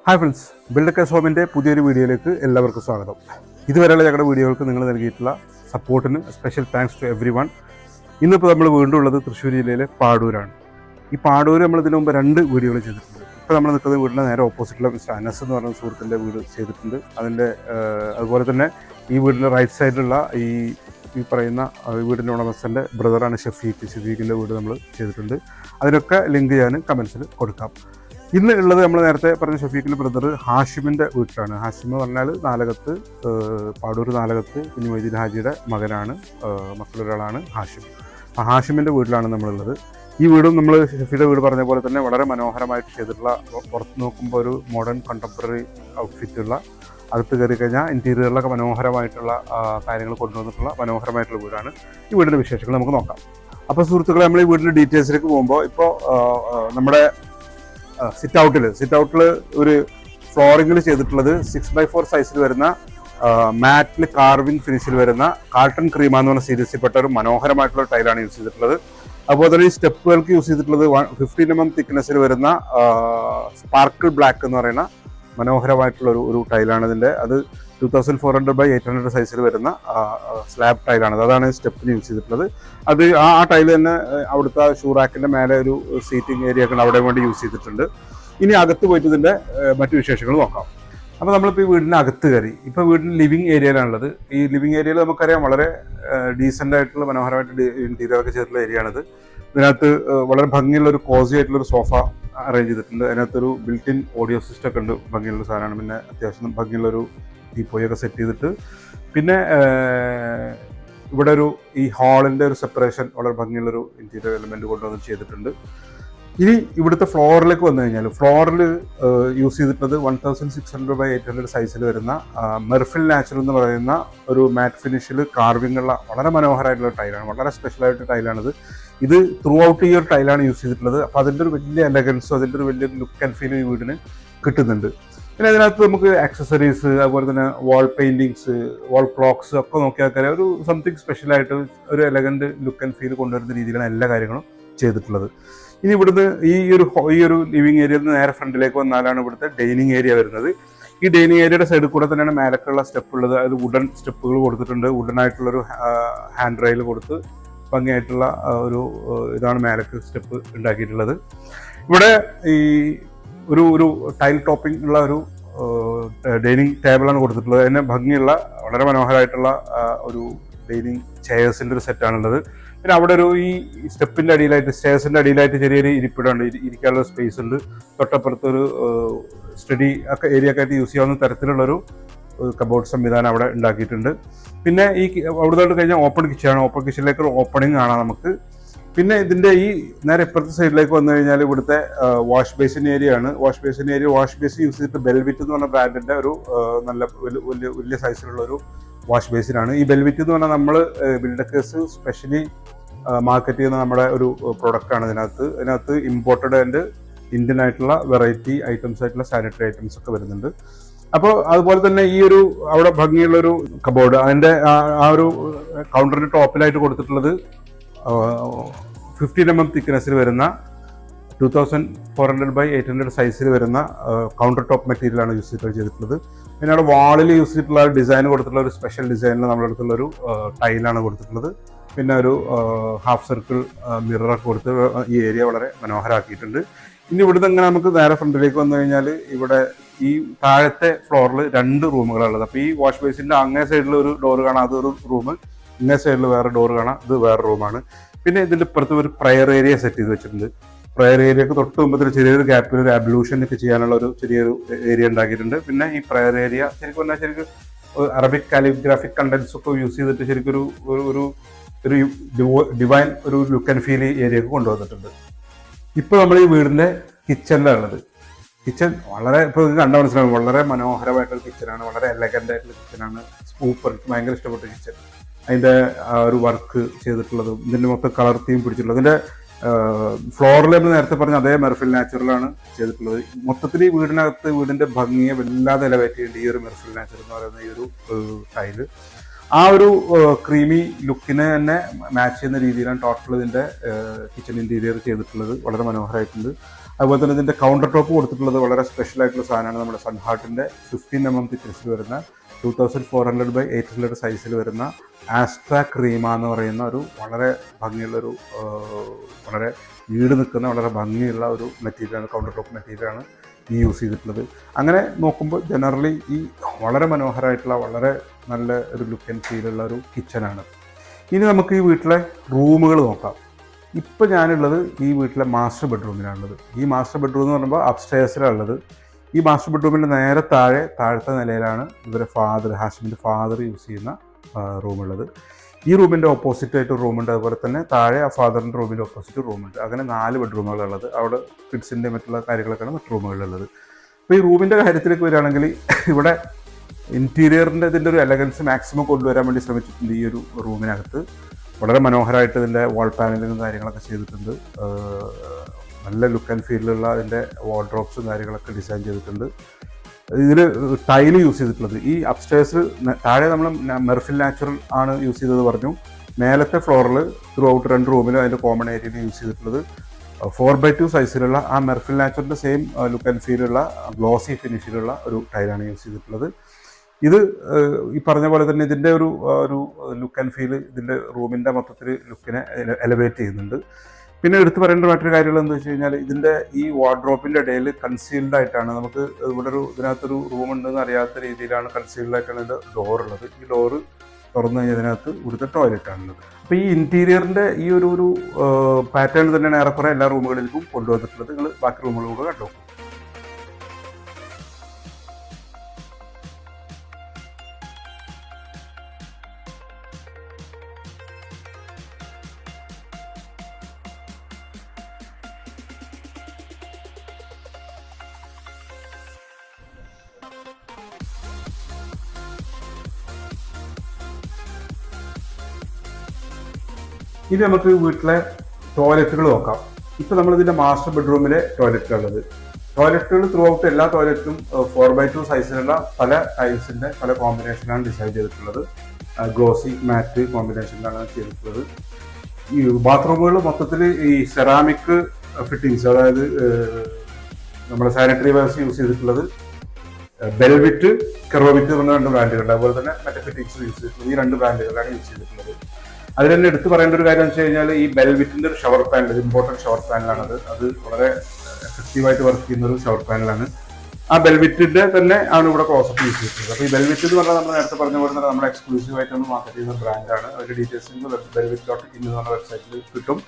Hi friends, ബിൽഡക്കേഴ്സ് ഹോമിൻ്റെ പുതിയൊരു വീഡിയോയിലേക്ക് എല്ലാവർക്കും സ്വാഗതം. ഇതുവരെയുള്ള ഞങ്ങളുടെ വീഡിയോകൾക്ക് നിങ്ങൾ നൽകിയിട്ടുള്ള സപ്പോർട്ടിന് special thanks to everyone. ഇന്നിപ്പോൾ നമ്മൾ വീണ്ടും ഉള്ളത് തൃശ്ശൂർ ജില്ലയിലെ പാടൂരാണ്. ഈ പാടൂർ നമ്മൾ ഇതിനു മുമ്പ് 2 വീഡിയോകൾ ചെയ്തിട്ടുണ്ട്. ഇപ്പോൾ നമ്മൾ നിൽക്കുന്ന വീടിൻ്റെ നേരെ ഓപ്പോസിറ്റുള്ള മിസ്റ്റർ അനസ് എന്ന് പറയുന്ന സുഹൃത്തിൻ്റെ വീട് ചെയ്തിട്ടുണ്ട്. അതുപോലെ തന്നെ ഈ വീടിൻ്റെ റൈറ്റ് സൈഡിലുള്ള ഈ പറയുന്ന വീടിൻ്റെ ഉടമസ്ഥൻ്റെ ബ്രദറാണ് ഷഫീഖിൻ്റെ വീട് നമ്മൾ ചെയ്തിട്ടുണ്ട്. അതിനൊക്കെ ലിങ്ക് ഞാൻ കമൻസിൽ കൊടുക്കാം. ഇന്ന് ഉള്ളത് നമ്മൾ നേരത്തെ പറഞ്ഞ ഷഫീഖിൻ്റെ ബ്രദർ ഹാഷിമിൻ്റെ വീട്ടിലാണ്. ഹാഷിം എന്ന് പറഞ്ഞാൽ നാലകത്ത്, പാടൂർ നാലകത്ത് കുഞ്ഞു മൊയ്തീൻ ഹാജിയുടെ മകനാണ്, മക്കളൊരാളാണ് ഹാഷിം. ആ ഹാഷിമിൻ്റെ വീട്ടിലാണ് നമ്മളുള്ളത്. ഈ വീടും നമ്മൾ ഷഫീഖിൻ്റെ വീട് പറഞ്ഞ പോലെ തന്നെ വളരെ മനോഹരമായിട്ട് ചെയ്തിട്ടുള്ള, പുറത്ത് നോക്കുമ്പോൾ ഒരു മോഡേൺ കണ്ടംപററി ഔട്ട്ഫിറ്റുള്ള, അകത്ത് കയറി കഴിഞ്ഞാൽ ഇൻറ്റീരിയറിലൊക്കെ മനോഹരമായിട്ടുള്ള കാര്യങ്ങൾ കൊണ്ടുവന്നിട്ടുള്ള മനോഹരമായിട്ടുള്ള വീടാണ്. ഈ വീടിൻ്റെ വിശേഷങ്ങൾ നമുക്ക് നോക്കാം. അപ്പോൾ സുഹൃത്തുക്കളെ, നമ്മൾ ഈ വീടിൻ്റെ ഡീറ്റെയിൽസിലേക്ക് പോകുമ്പോൾ ഇപ്പോൾ നമ്മുടെ സിറ്റ് ഔട്ടിൽ ഒരു ഫ്ലോറിങ്ങിൽ ചെയ്തിട്ടുള്ളത് 6x4 സൈസിൽ വരുന്ന മാറ്റിൽ കാർവിംഗ് ഫിനിഷിൽ വരുന്ന കാർട്ടൺ ക്രീമ എന്ന് പറഞ്ഞ സീരീസിൽപ്പെട്ട ഒരു മനോഹരമായിട്ടുള്ള ടൈലാണ് യൂസ് ചെയ്തിട്ടുള്ളത്. അതുപോലെ തന്നെ ഈ സ്റ്റെപ്പുകൾക്ക് യൂസ് ചെയ്തിട്ടുള്ളത് 15 mm തിക്നെസ്സിൽ വരുന്ന സ്പാർക്കിൾ ബ്ലാക്ക് എന്ന് പറയുന്ന മനോഹരമായിട്ടുള്ള ഒരു ടൈലാണ് ഇതിൻ്റെ. അത് 2400x800 സൈസിൽ വരുന്ന സ്ലാബ് ടൈലാണത്. അതാണ് സ്റ്റെപ്പിന് യൂസ് ചെയ്തിട്ടുള്ളത്. അത് ആ ടൈൽ തന്നെ അവിടുത്തെ ഷൂറാക്കിൻ്റെ മേലെ ഒരു സീറ്റിംഗ് ഏരിയ ഒക്കെ അവിടെ വേണ്ടി യൂസ് ചെയ്തിട്ടുണ്ട്. ഇനി അകത്ത് പോയിട്ട് ഇതിൻ്റെ മറ്റു വിശേഷങ്ങൾ നോക്കാം. അപ്പോൾ നമ്മളിപ്പോൾ ഈ വീടിൻ്റെ അകത്ത് കയറി. ഇപ്പോൾ വീടിൻ്റെ ലിവിങ് ഏരിയയിലാണുള്ളത്. ഈ ലിവിങ് ഏരിയയിൽ നമുക്കറിയാം വളരെ ഡീസൻ്റ് ആയിട്ടുള്ള മനോഹരമായിട്ട് ഇൻറ്റീരിയർ ഒക്കെ ചെയ്തിട്ടുള്ള ഏരിയയാണിത്. ഇതിനകത്ത് വളരെ ഭംഗിയുള്ളൊരു കോസി ആയിട്ടുള്ളൊരു സോഫ അറേഞ്ച് ചെയ്തിട്ടുണ്ട്. അതിനകത്തൊരു ബിൽറ്റ് ഇൻ ഓഡിയോ സിസ്റ്റം ഒക്കെ ഉണ്ട്, ഭംഗിയുള്ള സാധനമാണ്. പിന്നെ അത്യാവശ്യം ഭംഗിയുള്ളൊരു ടീപ്പോയൊക്കെ സെറ്റ് ചെയ്തിട്ട്, പിന്നെ ഇവിടെ ഈ ഹാളിൻ്റെ ഒരു സെപ്പറേഷൻ വളരെ ഭംഗിയുള്ളൊരു ഇൻറ്റീരിയർ എലിമെൻറ്റ് കൊണ്ടുവന്ന് ചെയ്തിട്ടുണ്ട്. ഇനി ഇവിടുത്തെ ഫ്ലോറിലേക്ക് വന്നു കഴിഞ്ഞാൽ, ഫ്ലോറിൽ യൂസ് ചെയ്തിട്ടുള്ളത് 1600x800 സൈസിൽ വരുന്ന മെർഫിൽ നാച്ചുറൽ എന്ന് പറയുന്ന ഒരു മാറ്റ് ഫിനിഷിൽ കാർവിംഗ് ഉള്ള വളരെ മനോഹരമായിട്ടുള്ള ടൈലാണ്. വളരെ സ്പെഷ്യലായിട്ട് ടൈലാണിത്. ഇത് ത്രൂ ഔട്ട് ഈ ഒരു ടൈലാണ് യൂസ് ചെയ്തിട്ടുള്ളത്. അപ്പോൾ അതിൻ്റെ ഒരു വലിയ എലഗൻസും അതിൻ്റെ ഒരു വലിയ ലുക്ക് ആൻഡ് ഫീലും ഈ വീടിന് കിട്ടുന്നുണ്ട്. പിന്നെ അതിനകത്ത് നമുക്ക് ആക്സസറീസ്, അതുപോലെ തന്നെ വാൾ പെയിൻറ്റിങ്സ്, വാൾ ക്ലോക്സ് ഒക്കെ നോക്കിയാൽ ഒരു സംതിങ് സ്പെഷ്യലായിട്ട് ഒരു എലഗൻറ്റ് ലുക്ക് ആൻഡ് ഫീൽ കൊണ്ടുവരുന്ന രീതിയിലാണ് എല്ലാ കാര്യങ്ങളും ചെയ്തിട്ടുള്ളത്. ഇനി ഇവിടുന്ന് ഈ ഒരു ലിവിങ് ഏരിയയിൽ നിന്ന് നേരെ ഫ്രണ്ടിലേക്ക് വന്നാലാണ് ഇവിടുത്തെ ഡൈനിങ് ഏരിയ വരുന്നത്. ഈ ഡൈനിങ് ഏരിയയുടെ സൈഡിൽ കൂടെ തന്നെയാണ് മേലക്കുള്ള സ്റ്റെപ്പ് ഉള്ളത്. അത് വുഡൻ സ്റ്റെപ്പുകൾ കൊടുത്തിട്ടുണ്ട്. വുഡനായിട്ടുള്ളൊരു ഹാൻഡ് റെയിൽ കൊടുത്ത് ഭംഗിയായിട്ടുള്ള ഇതാണ് മേലക്ക് സ്റ്റെപ്പ് ഉണ്ടാക്കിയിട്ടുള്ളത്. ഇവിടെ ഈ ഒരു ടൈൽ ടോപ്പിംഗ് ഉള്ള ഒരു ഡൈനിങ് ടേബിളാണ് കൊടുത്തിട്ടുള്ളത്. അതിന് ഭംഗിയുള്ള വളരെ മനോഹരമായിട്ടുള്ള ഒരു ഡൈനിങ് ചെയർസിൻ്റെ ഒരു സെറ്റാണുള്ളത്. പിന്നെ അവിടെ ഈ സ്റ്റെപ്പിൻ്റെ അടിയിലായിട്ട്, സ്റ്റെയർസിൻ്റെ അടിയിലായിട്ട് ചെറിയൊരു ഇരിപ്പിടമുണ്ട്, ഇരിക്കാനുള്ള സ്പേസ് ഉണ്ട്. തൊട്ടപ്പുറത്തൊരു സ്റ്റഡി ഒക്കെ ഏരിയ ഒക്കെ ആയിട്ട് യൂസ് ചെയ്യാവുന്ന തരത്തിലുള്ളൊരു കബോർഡ് സംവിധാനം അവിടെ ഉണ്ടാക്കിയിട്ടുണ്ട്. പിന്നെ അവിടുത്തോട്ട് കഴിഞ്ഞാൽ ഓപ്പൺ കിച്ചണാണ്. ഓപ്പൺ കിച്ചണിലേക്ക് ഒരു ഓപ്പണിംഗ് കാണാം നമുക്ക്. പിന്നെ ഇതിൻ്റെ ഈ നേരെ ഇപ്പുറത്തെ സൈഡിലേക്ക് വന്നു കഴിഞ്ഞാൽ ഇവിടുത്തെ വാഷ് ബേസിൻ ഏരിയ ആണ്. വാഷ് ബേസിൻ യൂസ് ചെയ്തിട്ട് ബെൽവിറ്റ് എന്ന് പറഞ്ഞ ബ്രാൻഡിൻ്റെ ഒരു നല്ല വലിയ സൈസിലുള്ള ഒരു വാഷ് ബേസിനാണ്. ഈ ബെൽവിറ്റ് എന്ന് പറഞ്ഞാൽ നമ്മൾ ബിൽഡക്കേഴ്സ് സ്പെഷ്യലി മാർക്കറ്റ് ചെയ്യുന്ന നമ്മുടെ ഒരു പ്രൊഡക്റ്റാണ്. ഇതിനകത്ത് ഇമ്പോർട്ടഡ് ആൻഡ് ഇന്ത്യൻ ആയിട്ടുള്ള വെറൈറ്റി ഐറ്റംസ് ആയിട്ടുള്ള സാനിറ്ററി ഐറ്റംസ് ഒക്കെ വരുന്നുണ്ട്. അപ്പോൾ അതുപോലെ തന്നെ അവിടെ ഭംഗിയുള്ളൊരു കബോർഡ്, അതിൻ്റെ ആ ഒരു കൗണ്ടറിൻ്റെ ടോപ്പിലായിട്ട് കൊടുത്തിട്ടുള്ളത് 15 mm തിക്നെസ്സിൽ വരുന്ന 2400x800 സൈസിൽ വരുന്ന കൗണ്ടർ ടോപ്പ് മെറ്റീരിയലാണ് യൂസ് ചെയ്തിട്ടുള്ളത്. പിന്നെ അവിടെ വാളിൽ യൂസ് ചെയ്തിട്ടുള്ള ഡിസൈൻ കൊടുത്തിട്ടുള്ള ഒരു സ്പെഷ്യൽ ഡിസൈനിൽ നമ്മുടെ അടുത്തുള്ളൊരു ടൈലാണ് കൊടുത്തിട്ടുള്ളത്. പിന്നെ ഒരു ഹാഫ് സർക്കിൾ മിററൊക്കെ കൊടുത്ത് ഈ ഏരിയ വളരെ മനോഹരമാക്കിയിട്ടുണ്ട്. ഇനി ഇവിടുന്ന് ഇങ്ങനെ നമുക്ക് നേരെ ഫ്രണ്ടിലേക്ക് വന്നു കഴിഞ്ഞാൽ ഇവിടെ ഈ താഴത്തെ ഫ്ലോറിൽ 2 റൂമുകളുള്ളത്. അപ്പോൾ ഈ വാഷ് ബേസിൻ്റെ അങ്ങേ സൈഡിൽ ഒരു ഡോർ കാണാം, അതൊരു റൂം. ഇങ്ങേ സൈഡിൽ വേറെ ഡോർ കാണാം, ഇത് വേറെ റൂമാണ്. പിന്നെ ഇതിൻ്റെ ഇപ്പുറത്ത് ഒരു പ്രയർ ഏരിയ സെറ്റ് ചെയ്ത് വെച്ചിട്ടുണ്ട്. പ്രയർ ഏരിയക്ക് തൊട്ട് മുമ്പത്തിൽ ചെറിയൊരു ഗ്യാപ്പിൽ ഒരു അബ്ലൂഷൻ ഒക്കെ ചെയ്യാനുള്ള ഒരു ചെറിയൊരു ഏരിയ ഉണ്ടാക്കിയിട്ടുണ്ട്. പിന്നെ ഈ പ്രയർ ഏരിയ ശരിക്കും അറബിക് കാലിഗ്രാഫിക് കണ്ടന്റ്സ് ഒക്കെ യൂസ് ചെയ്തിട്ട് ശരിക്കും ഒരു ഡിവൈൻ ഒരു ലുക്ക് ആൻഡ് ഫീൽ ഏരിയക്ക് കൊണ്ടുവന്നിട്ടുണ്ട്. ഇപ്പോൾ നമ്മൾ ഈ വീടിൻ്റെ കിച്ചണിലാണുള്ളത്. കിച്ചൺ വളരെ ഇപ്പോൾ കണ്ടാൽ മനസ്സിലാവും, വളരെ മനോഹരമായിട്ടൊരു കിച്ചനാണ്. വളരെ എലഗൻ്റ് ആയിട്ടുള്ള കിച്ചനാണ്. സൂപ്പർ, എനിക്ക് ഭയങ്കര ഇഷ്ടപ്പെട്ട കിച്ചൺ. അതിൻ്റെ ഒരു വർക്ക് ചെയ്തിട്ടുള്ളതും ഇതിൻ്റെ മൊത്തം കളർ തീം പിടിച്ചിട്ടുള്ളത്. ഇതിൻ്റെ ഫ്ലോറിൽ നമ്മൾ നേരത്തെ പറഞ്ഞ അതേ മെർഫിൽ നാച്ചുറലാണ് ചെയ്തിട്ടുള്ളത്. മൊത്തത്തിൽ ഈ വീടിൻ്റെ ഭംഗിയെ വല്ലാതെ എലവേറ്റ് ചെയ്യേണ്ട ഈ ഒരു മെർഫിൽ നാച്ചുറൽ എന്ന് പറയുന്ന ഈ ഒരു ടൈല് ആ ഒരു ക്രീമി ലുക്കിനെ തന്നെ മാച്ച് ചെയ്യുന്ന രീതിയിലാണ് ടോട്ടൽ ഇതിൻ്റെ കിച്ചൺ ഇൻറ്റീരിയർ ചെയ്തിട്ടുള്ളത്. വളരെ മനോഹരമായിട്ടുണ്ട്. അതുപോലെ തന്നെ ഇതിൻ്റെ കൗണ്ടർ ടോപ്പ് കൊടുത്തിട്ടുള്ളത് വളരെ സ്പെഷ്യൽ ആയിട്ടുള്ള സാധനമാണ്. നമ്മുടെ സൺഹാർട്ടിൻ്റെ 15mm തിക്നെസ്സിൽ വരുന്ന 2400x800 സൈസിൽ വരുന്ന ആസ്ട്ര ക്രീമ എന്ന് പറയുന്ന ഒരു വളരെ ഭംഗിയുള്ളൊരു വളരെ ഈട് നിൽക്കുന്ന വളരെ ഭംഗിയുള്ള ഒരു മെറ്റീരിയലാണ്, കൗണ്ടർ ടോപ്പ് മെറ്റീരിയലാണ് ഈ യൂസ് ചെയ്തിട്ടുള്ളത്. അങ്ങനെ നോക്കുമ്പോൾ ജനറലി ഈ വളരെ മനോഹരമായിട്ടുള്ള വളരെ നല്ല ഒരു ലുക്ക് ആൻഡ് ഫീലുള്ള ഒരു കിച്ചനാണ്. ഇനി നമുക്ക് ഈ വീട്ടിലെ റൂമുകൾ നോക്കാം. ഇപ്പോൾ ഞാനുള്ളത് ഈ വീട്ടിലെ മാസ്റ്റർ ബെഡ്റൂമിലാണുള്ളത്. ഈ മാസ്റ്റർ ബെഡ്റൂം എന്ന് പറയുമ്പോൾ അപ്സ്റ്റേഴ്സിലാണുള്ളത്. ഈ മാസ്റ്റർ ബെഡ്റൂമിൻ്റെ നേരെ താഴത്തെ നിലയിലാണ് ഇവരെ ഹാഷിമിൻ്റെ ഫാദർ യൂസ് ചെയ്യുന്ന റൂമുള്ളത്. ഈ റൂമിൻ്റെ ഓപ്പോസിറ്റ് ആയിട്ട് റൂമുണ്ട്. അതുപോലെ തന്നെ താഴെ ആ ഫാദറിൻ്റെ റൂമിൻ്റെ ഓപ്പോസിറ്റ് റൂമുണ്ട്. അങ്ങനെ 4 ബെഡ്റൂമുകളുള്ളത്. അവിടെ കിഡ്സിൻ്റെ മറ്റുള്ള കാര്യങ്ങളൊക്കെയാണ് മറ്റു റൂമുകളിലുള്ളത്. അപ്പോൾ ഈ റൂമിൻ്റെ കാര്യത്തിലേക്ക് വരികയാണെങ്കിൽ ഇവിടെ ഇൻറ്റീരിയറിൻ്റെ ഇതിൻ്റെ ഒരു എലഗൻസ് മാക്സിമം കൊണ്ടുവരാൻ വേണ്ടി ശ്രമിച്ചിട്ടുണ്ട്. ഈ ഒരു റൂമിനകത്ത് വളരെ മനോഹരമായിട്ട് ഇതിൻ്റെ വാൾ പാനലിങ്ങും കാര്യങ്ങളൊക്കെ ചെയ്തിട്ടുണ്ട്. നല്ല ലുക്ക് ആൻഡ് ഫീലിലുള്ള അതിൻ്റെ വാർഡ്രോബ്സും കാര്യങ്ങളൊക്കെ ഡിസൈൻ ചെയ്തിട്ടുണ്ട്. ഇതിൽ ടൈല് യൂസ് ചെയ്തിട്ടുള്ളത് ഈ അപ്സ്റ്റേഴ്സിൽ താഴെ നമ്മൾ മെർഫിൽ നാച്ചുറൽ ആണ് യൂസ് ചെയ്തത് പറഞ്ഞു. മേലത്തെ ഫ്ലോറിൽ ത്രൂ ഔട്ട് 2 റൂമിലും അതിൻ്റെ കോമൺ ഏരിയയിൽ യൂസ് ചെയ്തിട്ടുള്ളത് 4x2 സൈസിലുള്ള ആ മെർഫിൽ നാച്ചുറലിൻ്റെ സെയിം ലുക്ക് ആൻഡ് ഫീലുള്ള ഗ്ലോസി ഫിനിഷിലുള്ള ഒരു ടൈലാണ് യൂസ് ചെയ്തിട്ടുള്ളത്. ഇത് ഈ പറഞ്ഞ പോലെ തന്നെ ഇതിൻ്റെ ഒരു ലുക്ക് ആൻഡ് ഫീൽ ഇതിൻ്റെ റൂമിൻ്റെ മൊത്തത്തിൽ ലുക്കിനെ എലവേറ്റ് ചെയ്യുന്നുണ്ട്. പിന്നെ എടുത്തു പറയേണ്ട മറ്റൊരു കാര്യങ്ങൾ എന്താ വെച്ച് കഴിഞ്ഞാൽ ഇതിൻ്റെ ഈ വാർഡ്രോപ്പിൻ്റെ ഇടയിൽ കൺസീൽഡ് ആയിട്ടാണ് നമുക്ക് ഇവിടെ ഇതിനകത്തൊരു റൂം ഉണ്ടെന്ന് അറിയാത്ത രീതിയിലാണ് കൺസീൽഡ് ആയിട്ടാണ് ഇതിൻ്റെ ഡോറുള്ളത്. ഈ ഡോറ് തുറന്നു കഴിഞ്ഞാൽ ഇതിനകത്ത് ഇവിടുത്തെ ടോയ്ലറ്റാണുള്ളത്. അപ്പോൾ ഈ ഇൻറ്റീരിയറിൻ്റെ ഈ ഒരു പാറ്റേൺ തന്നെയാണ് ഏറെക്കുറെ എല്ലാ റൂമുകളിലേക്കും കൊണ്ടുവന്നിട്ടുള്ളത്. നിങ്ങൾ ബാക്കി റൂമുകൾ കൂടെ കണ്ടു. ഇനി നമുക്ക് വീട്ടിലെ ടോയ്ലറ്റുകൾ നോക്കാം. ഇപ്പോൾ നമ്മളിതിൻ്റെ മാസ്റ്റർ ബെഡ്റൂമിലെ ടോയ്ലറ്റുകളുള്ളത്. ടോയ്ലറ്റുകൾ ത്രൂ ഔട്ട് എല്ലാ ടോയ്ലറ്റും 4x2 സൈസിലുള്ള പല ടൈൽസിൻ്റെ പല കോമ്പിനേഷനാണ് ഡിസൈൻ ചെയ്തിട്ടുള്ളത്. ഗ്ലോസി മാറ്റ് കോമ്പിനേഷനിലാണ് ചെയ്തിട്ടുള്ളത്. ഈ ബാത്റൂമുകൾ മൊത്തത്തിൽ ഈ സെറാമിക് ഫിറ്റിങ്സ്, അതായത് നമ്മുടെ സാനിറ്ററി വെയർസ് യൂസ് ചെയ്തിട്ടുള്ളത് ബെൽവിറ്റ്, കെറോവിറ്റ് എന്ന 2 ബ്രാൻഡുകളുണ്ട്. അതുപോലെ തന്നെ മറ്റേ ഫിറ്റിങ്സ് യൂസ് ചെയ്തിട്ടുള്ളത് ഈ 2 ബ്രാൻഡുകളാണ് യൂസ് ചെയ്തിട്ടുള്ളത്. അതിൽ തന്നെ എടുത്തു പറയേണ്ട ഒരു കാര്യം എന്ന് വെച്ച് കഴിഞ്ഞാൽ ഈ ബെൽവിറ്റിൻ്റെ ഒരു ഷവർ പാനൽ, ഇമ്പോർട്ടൻറ്റ് ഷവർ പാനലാണത്. അത് വളരെ എഫക്റ്റീവായിട്ട് വർക്ക് ചെയ്യുന്ന ഒരു ഷവർ പാനലാണ്. ആ ബെൽവിറ്റിൻ്റെ തന്നെ ആണ് ഇവിടെ ക്ലോസപ്പ് യൂസ് ചെയ്തിട്ടുള്ളത്. അപ്പോൾ ഈ ബെൽവിറ്റ് എന്ന് പറഞ്ഞാൽ നമ്മൾ നേരത്തെ പറഞ്ഞ പോലെ തന്നെ നമ്മുടെ എക്സ്ക്ലൂസീവായിട്ടൊന്ന് മാർക്കറ്റ് ചെയ്യുന്ന ബ്രാൻഡാണ്. അതിൻ്റെ ഡീറ്റെയിൽസ് belvit.in എന്ന് പറഞ്ഞ വെബ്സൈറ്റിൽ കിട്ടും.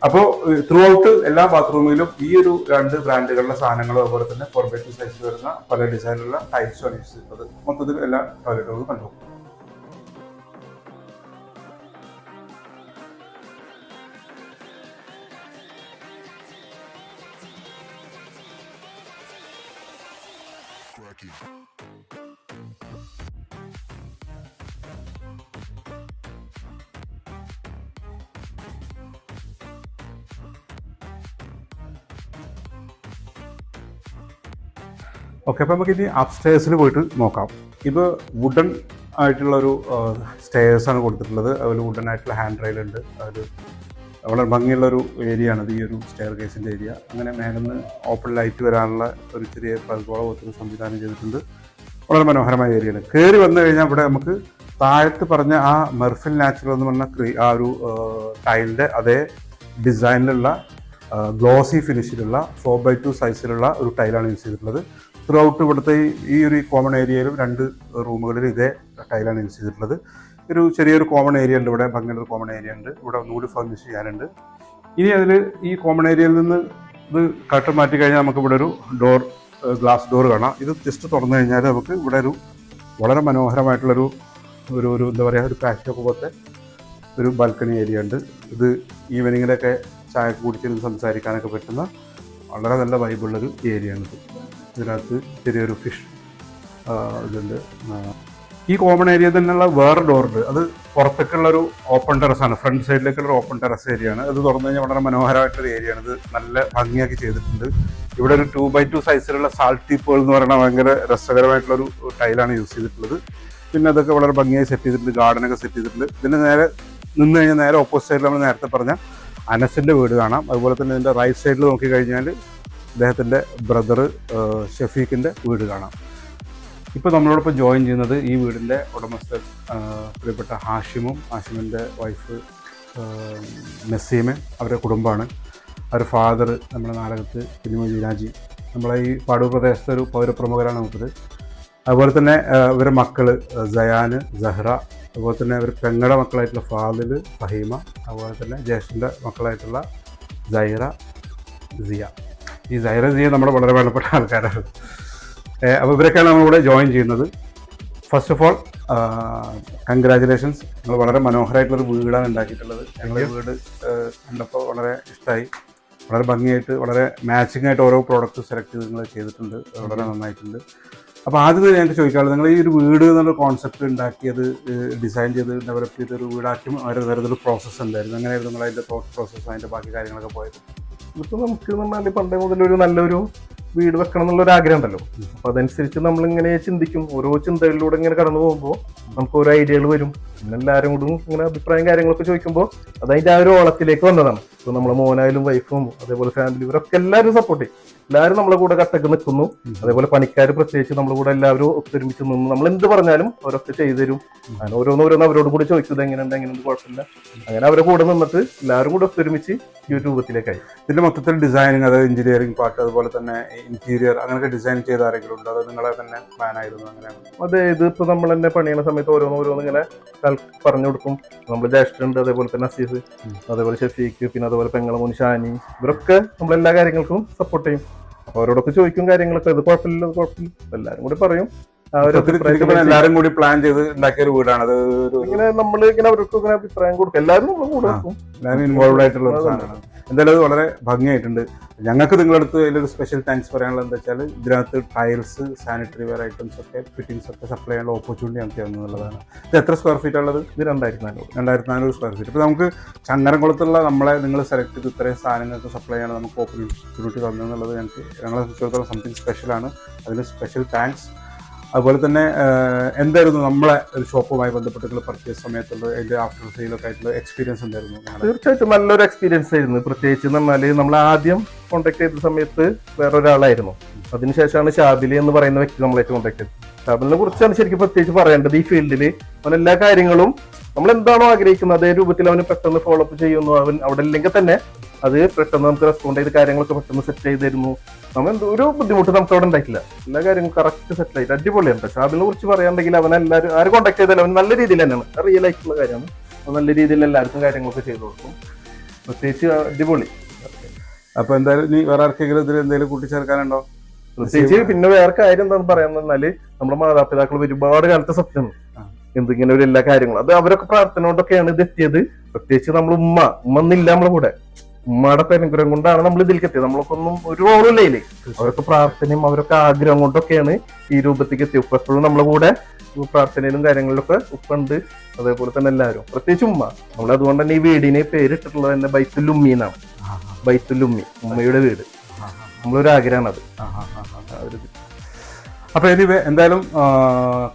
അപ്പോൾ ത്രൂ ഔട്ട് എല്ലാ ബാത്റൂമിലും ഈ ഒരു 2 ബ്രാൻഡുകളുടെ സാധനങ്ങളും അതുപോലെ തന്നെ 4x2 സൈസിൽ വരുന്ന പല ഡിസൈനിലുള്ള ടൈൽസുമാണ് യൂസ് ചെയ്യുന്നത്. മൊത്തത്തിൽ എല്ലാ ടോയ്ലറ്റുകളും കണ്ടു. ഓക്കെ, അപ്പോൾ നമുക്ക് ഇനി അപ്സ്റ്റേഴ്സിൽ പോയിട്ട് നോക്കാം. ഇത് വുഡൻ ആയിട്ടുള്ളൊരു സ്റ്റെയർസാണ് കൊടുത്തിട്ടുള്ളത്. അതുപോലെ വുഡൻ ആയിട്ടുള്ള ഹാൻഡ് റെയിൽ ഉണ്ട്. അത് വളരെ ഭംഗിയുള്ളൊരു ഏരിയ ആണത്, ഈ ഒരു സ്റ്റെയർ കേസിൻ്റെ ഏരിയ. അങ്ങനെ മേലെന്ന് ഓപ്പൺ ലൈറ്റ് വരാനുള്ള ഒരു ചെറിയ പൽക്കോള പോലത്തെ സംവിധാനം ചെയ്തിട്ടുണ്ട്. വളരെ മനോഹരമായ ഏരിയയാണ്. കയറി വന്നു കഴിഞ്ഞാൽ ഇവിടെ നമുക്ക് താഴത്ത് പറഞ്ഞ ആ മെർഫിൽ നാച്ചുറൽ എന്ന് പറഞ്ഞ ആ ഒരു ടൈലിൻ്റെ അതേ ഡിസൈനിലുള്ള ഗ്ലോസി ഫിനിഷിലുള്ള 4x2 സൈസിലുള്ള ഒരു ടൈലാണ് യൂസ് ചെയ്തിട്ടുള്ളത്. ത്രൂ ഔട്ട് ഇവിടുത്തെ ഈ ഒരു കോമൺ ഏരിയയിലും 2 റൂമുകളിലും ഇതേ ടൈലാണ് യൂസ് ചെയ്തിട്ടുള്ളത്. ഒരു ചെറിയൊരു കോമൺ ഏരിയ ഉണ്ട് ഇവിടെ, ഭംഗിയുള്ളൊരു കോമൺ ഏരിയ ഉണ്ട്. ഇവിടെ ഒന്നുകൂടി ഫർണിഷ് ചെയ്യാനുണ്ട്. ഇനി അതിൽ ഈ കോമൺ ഏരിയയിൽ നിന്ന് ഇത് കട്ട് മാറ്റി കഴിഞ്ഞാൽ നമുക്ക് ഇവിടെ ഒരു ഗ്ലാസ് ഡോർ കാണാം. ഇത് ജസ്റ്റ് തുറന്നു കഴിഞ്ഞാൽ നമുക്ക് ഇവിടെ ഒരു വളരെ മനോഹരമായിട്ടുള്ളൊരു ഒരു എന്താ പറയുക, ഒരു പാറ്റോ പോലത്തെ ഒരു ബാൽക്കണി ഏരിയ ഉണ്ട്. ഇത് ഈവനിങ്ങിലൊക്കെ ചായ കുടിച്ചിരുന്ന് സംസാരിക്കാനൊക്കെ പറ്റുന്ന വളരെ നല്ല വൈബുള്ളൊരു ഏരിയയാണിത്. ഇതിനകത്ത് ചെറിയൊരു ഫിഷ് ഇതുണ്ട്. ഈ കോമൺ ഏരിയ തന്നെയുള്ള വേറെ ഡോറുണ്ട്. അത് പുറത്തേക്കുള്ളൊരു ഓപ്പൺ ടെറസാണ്, ഫ്രണ്ട് സൈഡിലേക്കുള്ള ഓപ്പൺ ടെറസ് ഏരിയയാണ്. അത് തുറന്നു കഴിഞ്ഞാൽ വളരെ മനോഹരമായിട്ടൊരു ഏരിയയാണ്. ഇത് നല്ല ഭംഗിയാക്കി ചെയ്തിട്ടുണ്ട്. ഇവിടെ ഒരു 2x2 സൈസിലുള്ള സാൾട്ടി പേൾ എന്ന് പറയുന്ന ഭയങ്കര രസകരമായിട്ടുള്ളൊരു ടൈലാണ് യൂസ് ചെയ്തിട്ടുള്ളത്. പിന്നെ അതൊക്കെ വളരെ ഭംഗിയായി സെറ്റ് ചെയ്തിട്ടുണ്ട്. ഗാർഡനൊക്കെ സെറ്റ് ചെയ്തിട്ടുണ്ട്. ഇതിൻ്റെ നേരെ നിന്ന് കഴിഞ്ഞാൽ നേരെ ഓപ്പോസിറ്റ് സൈഡിൽ നമ്മൾ നേരത്തെ പറഞ്ഞ അനസിൻ്റെ വീട് കാണാം. അതുപോലെ തന്നെ ഇതിൻ്റെ റൈറ്റ് സൈഡിൽ നോക്കിക്കഴിഞ്ഞാൽ അദ്ദേഹത്തിൻ്റെ ബ്രദർ ഷഫീഖിൻ്റെ വീട് കാണാം. ഇപ്പോൾ നമ്മളോടൊപ്പം ജോയിൻ ചെയ്യുന്നത് ഈ വീടിൻ്റെ ഉടമസ്ഥൻ പ്രിയപ്പെട്ട ഹാഷിമിൻ്റെ വൈഫ് നസീമ, അവരുടെ കുടുംബമാണ്. അവരുടെ ഫാദർ നമ്മുടെ നാടകത്ത് കുഞ്ഞുമൊയ്തീനാജി, നമ്മളെ ഈ പാടൂർ പ്രദേശത്തെ ഒരു പൗരപ്രമുഖരാണ് നമുക്കത്. അതുപോലെ തന്നെ ഇവരുടെ മക്കൾ സയാന്, സഹ്റ, അതുപോലെ തന്നെ അവർ പെങ്ങളുടെ മക്കളായിട്ടുള്ള ഫാദിൽ, ഫഹീമ, അതുപോലെ തന്നെ ജ്യേഷ്ഠൻ്റെ മക്കളായിട്ടുള്ള സൈറ, സിയ. ഈ സൈറ, സിയ നമ്മുടെ വളരെ വേണ്ടപ്പെട്ട ആൾക്കാരാണ്. അപ്പോൾ ഇവരൊക്കെയാണ് നമ്മളിവിടെ ജോയിൻ ചെയ്യുന്നത്. First of all congratulations. നിങ്ങൾ വളരെ മനോഹരമായിട്ടുള്ളൊരു വീടാണ് ഉണ്ടാക്കിയിട്ടുള്ളത്. ഞങ്ങൾ ഈ വീട് കണ്ടപ്പോൾ വളരെ ഇഷ്ടമായി. വളരെ ഭംഗിയായിട്ട്, വളരെ മാച്ചിങ് ആയിട്ട് ഓരോ പ്രോഡക്റ്റ് സെലക്ട് ചെയ്ത് നിങ്ങൾ ചെയ്തിട്ടുണ്ട്. വളരെ നന്നായിട്ടുണ്ട്. അപ്പോൾ ആദ്യം ഞങ്ങൾക്ക് ചോദിക്കാനുള്ളത്, നിങ്ങൾ ഈ ഒരു വീട് എന്നുള്ള കോൺസെപ്റ്റ് ഉണ്ടാക്കിയത്, ഡിസൈൻ ചെയ്ത് ഡെവലപ്പ് ചെയ്തൊരു വീടാക്കി വരുന്നൊരു പ്രോസസ്സ് ഉണ്ടായിരുന്നു. എങ്ങനെയായിരുന്നു നിങ്ങൾ അതിൻ്റെ തോട്ട് പ്രോസസ്സും അതിൻ്റെ ബാക്കി കാര്യങ്ങളൊക്കെ പോയത്? ഇപ്പോൾ നമുക്ക് എന്ന് പറഞ്ഞാൽ പണ്ടേ മുതലൊരു നല്ലൊരു വീട് വെക്കണം എന്നുള്ളൊരു ആഗ്രഹം ഉണ്ടല്ലോ. അപ്പോൾ അതനുസരിച്ച് നമ്മളിങ്ങനെ ചിന്തിക്കും. ഓരോ ചിന്തകളിലൂടെ ഇങ്ങനെ കടന്നു പോകുമ്പോൾ നമുക്ക് ഓരോ ഐഡിയകൾ വരും. പിന്നെ എല്ലാവരും കൂടെ ഇങ്ങനെ അഭിപ്രായം കാര്യങ്ങളൊക്കെ ചോദിക്കുമ്പോൾ അതതിൻ്റെ ആ ഒരു ഓളത്തിലേക്ക് വന്നതാണ്. ഇപ്പോൾ നമ്മളെ മോനായാലും വൈഫും അതേപോലെ ഫാമിലി, ഇവരൊക്കെ എല്ലാവരും സപ്പോർട്ട് ചെയ്യും. എല്ലാവരും നമ്മളെ കൂടെ കട്ടക്ക് നിൽക്കുന്നു. അതേപോലെ പണിക്കാർ പ്രത്യേകിച്ച് നമ്മളെ കൂടെ എല്ലാവരും ഒത്തൊരുമിച്ച് നിന്ന് നമ്മൾ എന്ത് പറഞ്ഞാലും അവരൊക്കെ ചെയ്തു തരും. അങ്ങനെ ഓരോന്നോരോന്ന് അവരോട് കൂടി ചോദിച്ചത് എങ്ങനെയുണ്ട് കുഴപ്പമില്ല. അങ്ങനെ അവരെ കൂടെ നിന്നിട്ട് എല്ലാവരും കൂടെ ഒത്തൊരുമിച്ച് ഈ ഒരു രൂപത്തിലേക്കായി. ഇതിന്റെ മൊത്തത്തിൽ ഡിസൈനിങ്, അതായത് എഞ്ചിനീയറിംഗ് പാർട്ട്, അതുപോലെ തന്നെ ഇന്റീരിയർ, അങ്ങനെയൊക്കെ ഡിസൈൻ ചെയ്ത ആരെങ്കിലും ഉണ്ടോ? അത് നിങ്ങളെ തന്നെ പ്ലാൻ ആയിരുന്നു? അങ്ങനെയാണ്. അതെ, ഇതിപ്പോ നമ്മൾ തന്നെ പണിയുന്ന സമയത്ത് ഓരോന്ന് ഇങ്ങനെ പറഞ്ഞു കൊടുക്കും. നമ്മൾ ജ്യേഷ്ഠനുണ്ട്, അതേപോലെ തന്നെ അസീഫ്, അതേപോലെ ഷഫീഖ്, പിന്നെ അതുപോലെ പെങ്ങളെ മോൻ ഷാനി, ഇവരൊക്കെ നമ്മളെല്ലാ കാര്യങ്ങൾക്കും സപ്പോർട്ട് ചെയ്യും. അപ്പൊ അവരോടൊക്കെ ചോദിക്കും കാര്യങ്ങളൊക്കെ. ഇത് കുഴപ്പമില്ല എല്ലാരും കൂടി പറയും. എല്ലാരും കൂടി പ്ലാൻ ചെയ്ത് ഉണ്ടാക്കിയ ഒരു വീടാണ് അത്. ഇങ്ങനെ നമ്മൾ ഇങ്ങനെ അവർക്ക് ഇങ്ങനെ അഭിപ്രായം കൊടുക്കും. എല്ലാവരും നമ്മൾ കൂടെ വെക്കും. എല്ലാവരും ഇൻവോൾവ് ആയിട്ടുള്ള ഒരു സാധനമാണ്. എന്തായാലും അത് വളരെ ഭംഗിയായിട്ടുണ്ട്. ഞങ്ങൾക്ക് നിങ്ങളടുത്ത് അതിലൊരു സ്പെഷ്യൽ താങ്ക്സ് പറയാനുള്ളത് എന്താ വെച്ചാൽ, ഇതിനകത്ത് ടൈൽസ്, സാനിറ്ററി വെയർ ഐറ്റംസ് ഒക്കെ, ഫിറ്റിംഗ്സ് ഒക്കെ സപ്ലൈ ചെയ്യാനുള്ള ഓപ്പർച്യൂണിറ്റി നമുക്ക് തന്നുള്ളതാണ്. ഇത് എത്ര സ്ക്വയർ ഫീറ്റ് ഉള്ളത്? ഇത് 2400 സ്ക്വയർ ഫീറ്റ്. ഇപ്പോൾ നമുക്ക് ചങ്ങരംകുളത്തുള്ള നമ്മളെ നിങ്ങൾ സെലക്ട് ചെയ്ത് ഇത്രയും സാധനങ്ങൾക്ക് സപ്ലൈ ചെയ്യണം നമുക്ക് ഓപ്പർച്യൂണിറ്റി തന്നെന്നുള്ളത് ഞങ്ങളെ സംബന്ധിച്ചിടത്തോളം സംതിങ് സ്പെഷ്യലാണ്. അതിന് സ്പെഷ്യൽ താങ്ക്സ്. അതുപോലെ തന്നെ എന്തായിരുന്നു നമ്മളെ ഒരു ഷോപ്പുമായി ബന്ധപ്പെട്ടിട്ടുള്ള പർച്ചേസ് സമയത്തുള്ള അതിൻ്റെ ആഫ്റ്റർ സെയിലൊക്കെ ആയിട്ടുള്ള എക്സ്പീരിയൻസ് എന്തായിരുന്നു? തീർച്ചയായിട്ടും നല്ലൊരു എക്സ്പീരിയൻസ് ആയിരുന്നു. പ്രത്യേകിച്ച് എന്ന് പറഞ്ഞാൽ നമ്മൾ ആദ്യം കോൺടാക്ട് ചെയ്ത സമയത്ത് വേറൊരാളായിരുന്നു. അതിനുശേഷമാണ് ഷാബിലി എന്ന് പറയുന്ന വ്യക്തി നമ്മളായിട്ട് കോൺടാക്ട് ചെയ്തത്. ഷാബിലിനെ കുറിച്ചാണ് ശരിക്കും പ്രത്യേകിച്ച് പറയേണ്ടത്. ഈ ഫീൽഡിൽ അവൻ എല്ലാ കാര്യങ്ങളും നമ്മൾ എന്താണോ ആഗ്രഹിക്കുന്നത് അതേ രൂപത്തിൽ അവന് പെട്ടെന്ന് ഫോളോ അപ്പ് ചെയ്യുന്നു. അവൻ അവിടെ ഇല്ലെങ്കിൽ തന്നെ അത് പെട്ടെന്ന് നമുക്ക് റെസ്പോണ്ട് ചെയ്ത് കാര്യങ്ങളൊക്കെ പെട്ടെന്ന് സെറ്റ് ചെയ്ത് തരുന്നു. നമ്മൾ ഒരു ബുദ്ധിമുട്ട് നമുക്ക് അവിടെ ഉണ്ടായിട്ടില്ല. എല്ലാ കാര്യങ്ങളും കറക്റ്റ് സെറ്റ് ആയിട്ട് അടിപൊളിയാണ്. ഷാബിലിനെ കുറിച്ച് പറയാണ്ടെങ്കിൽ അവൻ എല്ലാവരും ആര് കോൺടാക്ട് ചെയ്താലും അവൻ നല്ല രീതിയിൽ തന്നെയാണ്, റിയൽ ആയിട്ടുള്ള കാര്യമാണ്. നല്ല രീതിയിൽ എല്ലാവർക്കും കാര്യങ്ങളൊക്കെ ചെയ്തു കൊടുക്കും. പ്രത്യേകിച്ച് അടിപൊളി. അപ്പൊ എന്തായാലും നീ വേറെ ആർക്കെങ്കിലും ഇതിൽ എന്തെങ്കിലും കൂട്ടിച്ചേർക്കാനുണ്ടോ? പ്രത്യേകിച്ച് പിന്നെ വേറെ കാര്യം എന്താണെന്ന് പറയാന്ന് പറഞ്ഞാല്, നമ്മുടെ മാതാപിതാക്കൾ ഒരുപാട് കാലത്തെ സ്വപ്നമാണ് എന്തിങ്ങനെ ഒരു എല്ലാ കാര്യങ്ങളും. അത് അവരൊക്കെ പ്രാർത്ഥന കൊണ്ടൊക്കെയാണ് ഇത് എത്തിയത്. പ്രത്യേകിച്ച് നമ്മൾ ഉമ്മ ഒന്നില്ല നമ്മളെ കൂടെ. ഉമ്മയുടെ അനുഗ്രഹം കൊണ്ടാണ് നമ്മൾ ഇതിലേക്ക് എത്തിയത്. നമ്മളൊക്കെ ഒന്നും ഒരു റോളും ഇല്ലേ. അവരൊക്കെ പ്രാർത്ഥനയും അവരൊക്കെ ആഗ്രഹം കൊണ്ടൊക്കെയാണ് ഈ രൂപത്തേക്ക് എത്തിയത്. ഉപ്പ എപ്പോഴും നമ്മളെ കൂടെ പ്രാർത്ഥനയിലും കാര്യങ്ങളിലൊക്കെ ഉപ്പുണ്ട്. അതേപോലെ തന്നെ എല്ലാവരും, പ്രത്യേകിച്ച് ഉമ്മ. നമ്മൾ അതുകൊണ്ട് തന്നെ ഈ വീടിന് പേരിട്ടിട്ടുള്ളത് തന്നെ ബൈത്തുലുമ്മി എന്നാണ്. ബൈത്തുലുമ്മി, ഉമ്മയുടെ വീട്. നമ്മളൊരു ആഗ്രഹമാണ് അത്. അപ്പോൾ എനിവേ എന്തായാലും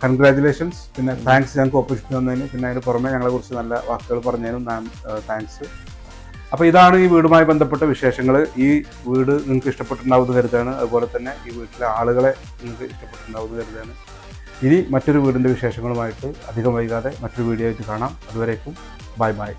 കൺഗ്രാജുലേഷൻസ്. പിന്നെ താങ്ക്സ് ഞങ്ങൾക്ക് ഓപ്പർച്യൂണിറ്റി തന്നതിന്. പിന്നെ അതിന് പുറമെ ഞങ്ങളെക്കുറിച്ച് നല്ല വാക്കുകൾ പറഞ്ഞതിനും താങ്ക്സ്. അപ്പോൾ ഇതാണ് ഈ വീടുമായി ബന്ധപ്പെട്ട വിശേഷങ്ങൾ. ഈ വീട് നിങ്ങൾക്ക് ഇഷ്ടപ്പെട്ടിട്ടുണ്ടാവുമെന്ന് കരുതാണ്. അതുപോലെ തന്നെ ഈ വീട്ടിലെ ആളുകളെ നിങ്ങൾക്ക് ഇഷ്ടപ്പെട്ടിട്ടുണ്ടാവുമെന്ന് കരുതാണ്. ഇനി മറ്റൊരു വീടിൻ്റെ വിശേഷങ്ങളുമായിട്ട് അധികം വൈകാതെ മറ്റൊരു വീഡിയോ ആയിട്ട് കാണാം. അതുവരേക്കും ബൈ ബൈ.